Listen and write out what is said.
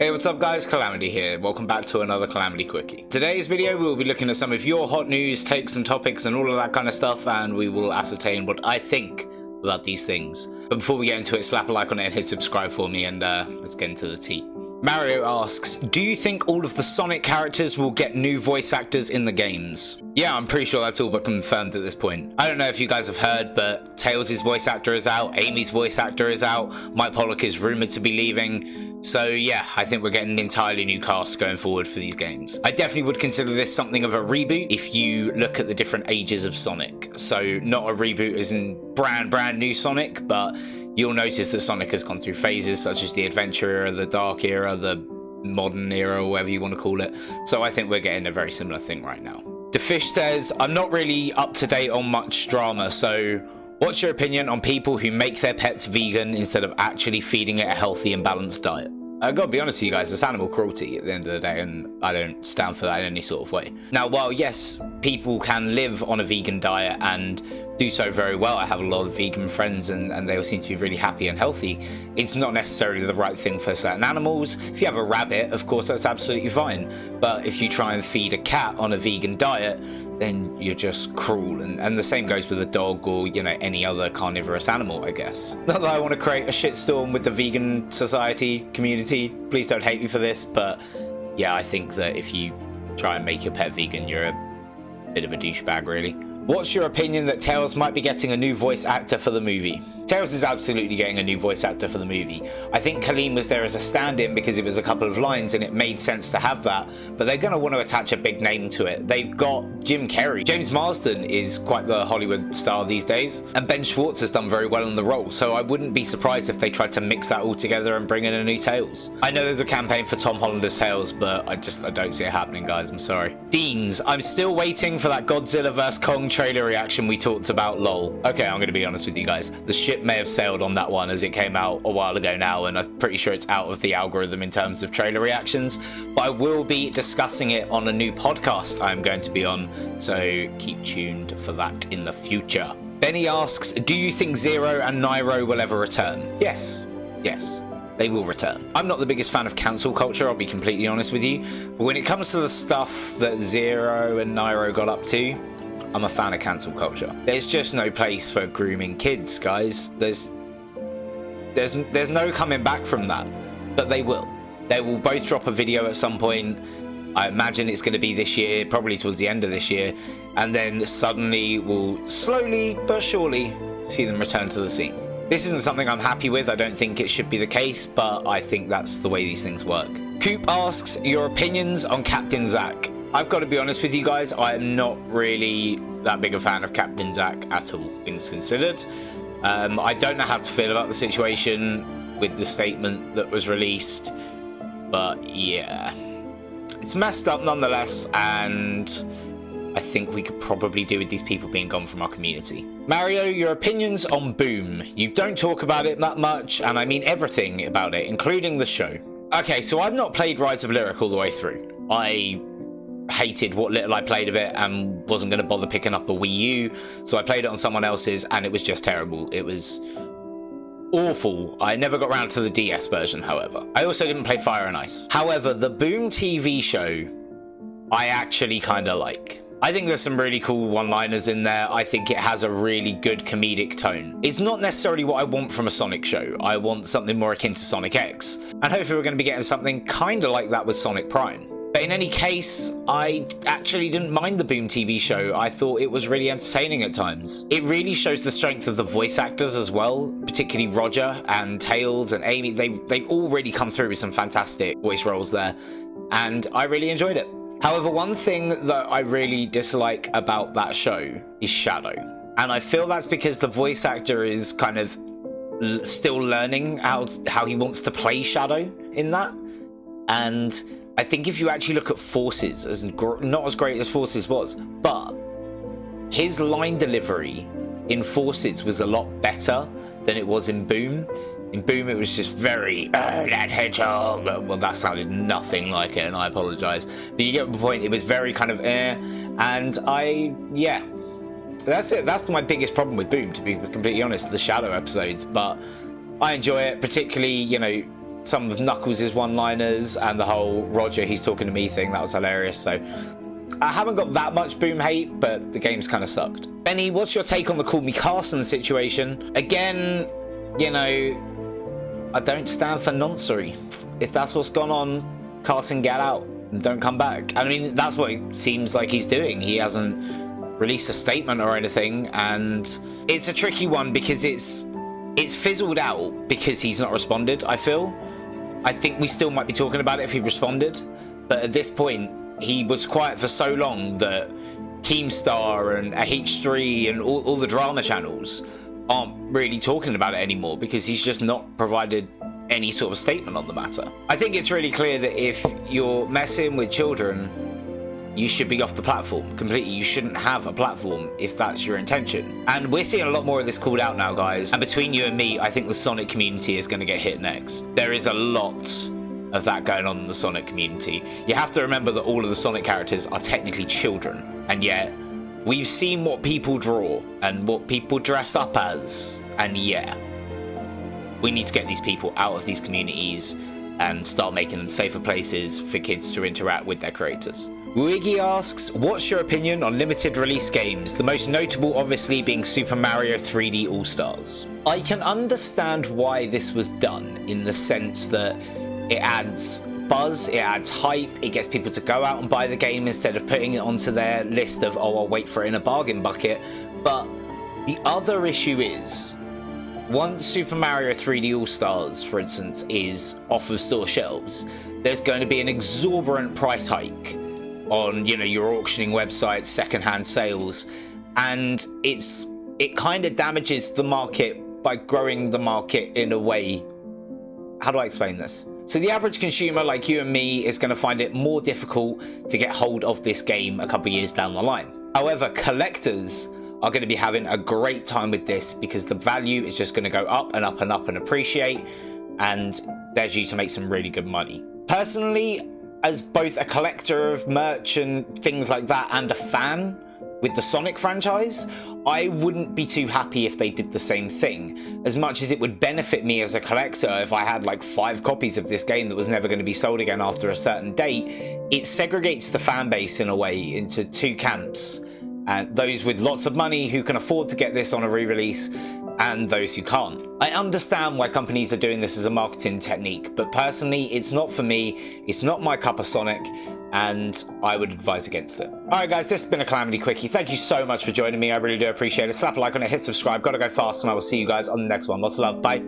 Hey, what's up guys, Calamity here. Welcome back to another Calamity Quickie. Today's video we will be looking at some of your hot news, takes and topics and all of that kind of stuff, and we will ascertain what I think about these things. But before we get into it, slap a like on it and hit subscribe for me, and let's get into the tea. Mario asks, do you think all of the Sonic characters will get new voice actors in the games? Yeah, I'm pretty sure that's all but confirmed at this point. I don't know if you guys have heard, but Tails' voice actor is out, Amy's voice actor is out, Mike Pollock is rumoured to be leaving. So yeah, I think we're getting an entirely new cast going forward for these games. I definitely would consider this something of a reboot if you look at the different ages of Sonic. So not a reboot as in brand new Sonic, but you'll notice that Sonic has gone through phases such as the Adventure era, the Dark era, the Modern era, or whatever you want to call it. So I think we're getting a very similar thing right now. DeFish says, I'm not really up to date on much drama, so what's your opinion on people who make their pets vegan instead of actually feeding it a healthy and balanced diet? I gotta be honest with you guys, it's animal cruelty at the end of the day, and I don't stand for that in any sort of way. Now, while yes, people can live on a vegan diet and do so very well, I have a lot of vegan friends and they all seem to be really happy and healthy, it's not necessarily the right thing for certain animals. If you have a rabbit, of course, that's absolutely fine. But if you try and feed a cat on a vegan diet, then you're just cruel. And the same goes with a dog or, you know, any other carnivorous animal, I guess. Not that I want to create a shitstorm with the vegan society community. Please don't hate me for this. But yeah, I think that if you try and make your pet vegan, you're a bit of a douchebag, really. What's your opinion that Tails might be getting a new voice actor for the movie? Tails is absolutely getting a new voice actor for the movie. I think Kaleem was there as a stand-in because it was a couple of lines and it made sense to have that, but they're going to want to attach a big name to it. They've got Jim Carrey. James Marsden is quite the Hollywood star these days, and Ben Schwartz has done very well in the role, so I wouldn't be surprised if they tried to mix that all together and bring in a new Tails. I know there's a campaign for Tom Hollander's Tails, but I don't see it happening, guys. I'm sorry. Deans, I'm still waiting for that Godzilla vs. Kong trailer reaction we talked about, lol. Okay, I'm going to be honest with you guys. The ship may have sailed on that one as it came out a while ago now, and I'm pretty sure it's out of the algorithm in terms of trailer reactions, but I will be discussing it on a new podcast I'm going to be on, so keep tuned for that in the future. Benny asks, do you think Zero and Nairo will ever return? Yes. They will return. I'm not the biggest fan of cancel culture, I'll be completely honest with you, but when it comes to the stuff that Zero and Nairo got up to, I'm a fan of cancel culture. There's just no place for grooming kids, guys. There's no coming back from that, but they will. They will both drop a video at some point. I imagine it's going to be this year, probably towards the end of this year, and then suddenly we'll slowly but surely see them return to the scene. This isn't something I'm happy with. I don't think it should be the case, but I think that's the way these things work. Coop asks your opinions on Captain Zack. I've got to be honest with you guys, I am not really that big a fan of Captain Zack at all, things considered. I don't know how to feel about the situation with the statement that was released, but yeah. It's messed up nonetheless, and I think we could probably do with these people being gone from our community. Mario, your opinions on Boom. You don't talk about it that much, and I mean everything about it, including the show. Okay, so I've not played Rise of Lyric all the way through. I hated what little I played of it and wasn't going to bother picking up a Wii U, so I played it on someone else's and it was just terrible. It was awful. I never got around to the DS version, however. I also didn't play Fire and Ice. However, the Boom TV show I actually kind of like. I think there's some really cool one-liners in there. I think it has a really good comedic tone. It's not necessarily what I want from a Sonic show. I want something more akin to Sonic X, and hopefully we're going to be getting something kind of like that with Sonic Prime. But in any case, I actually didn't mind the Boom TV show. I thought it was really entertaining at times. It really shows the strength of the voice actors as well, particularly Roger and Tails and Amy. They all really come through with some fantastic voice roles there, and I really enjoyed it. However, one thing that I really dislike about that show is Shadow. And I feel that's because the voice actor is kind of still learning how he wants to play Shadow in that. And I think if you actually look at Forces, not as great as Forces was, but his line delivery in Forces was a lot better than it was in Boom. In Boom, it was just very, that hedgehog. Well, that sounded nothing like it, and I apologise. But you get the point, it was very kind of and yeah. That's it. That's my biggest problem with Boom, to be completely honest, the Shadow episodes. But I enjoy it, particularly, you know, some of Knuckles' one-liners and the whole Roger, he's talking to me thing. That was hilarious. So I haven't got that much boom hate, but the game's kind of sucked. Benny, what's your take on the Call Me Carson situation? Again, you know, I don't stand for noncery. If that's what's gone on, Carson, get out and don't come back. I mean, that's what it seems like he's doing. He hasn't released a statement or anything, and it's a tricky one because it's fizzled out because he's not responded. I think we still might be talking about it if he responded, but at this point he was quiet for so long that Keemstar and H3 and all the drama channels aren't really talking about it anymore because he's just not provided any sort of statement on the matter. I think it's really clear that if you're messing with children, you should be off the platform completely. You shouldn't have a platform if that's your intention. And we're seeing a lot more of this called out now, guys. And between you and me, I think the Sonic community is going to get hit next. There is a lot of that going on in the Sonic community. You have to remember that all of the Sonic characters are technically children. And yet, we've seen what people draw and what people dress up as. And yeah, we need to get these people out of these communities and start making them safer places for kids to interact with their creators. Wiggy asks, what's your opinion on limited release games? The most notable obviously being Super Mario 3D All-Stars. I can understand why this was done in the sense that it adds buzz, it adds hype, it gets people to go out and buy the game instead of putting it onto their list of, oh, I'll wait for it in a bargain bucket. But the other issue is, once Super Mario 3D All-Stars, for instance, is off of store shelves, there's going to be an exorbitant price hike on, you know, your auctioning websites, secondhand sales, and it kind of damages the market by growing the market in a way. How do I explain this? So the average consumer like you and me is going to find it more difficult to get hold of this game a couple of years down the line. However, collectors are going to be having a great time with this because the value is just going to go up and up and up and appreciate, and they're due to make some really good money. Personally, as both a collector of merch and things like that and a fan with the Sonic franchise, I wouldn't be too happy if they did the same thing. As much as it would benefit me as a collector if I had like 5 copies of this game that was never going to be sold again after a certain date, it segregates the fan base in a way into 2 camps. And those with lots of money who can afford to get this on a re-release, and those who can't. I understand why companies are doing this as a marketing technique, but personally, it's not for me, it's not my cup of Sonic, and I would advise against it. Alright guys, this has been a Calamity Quickie. Thank you so much for joining me, I really do appreciate it. Slap a like on it, hit subscribe, gotta go fast, and I will see you guys on the next one. Lots of love, bye.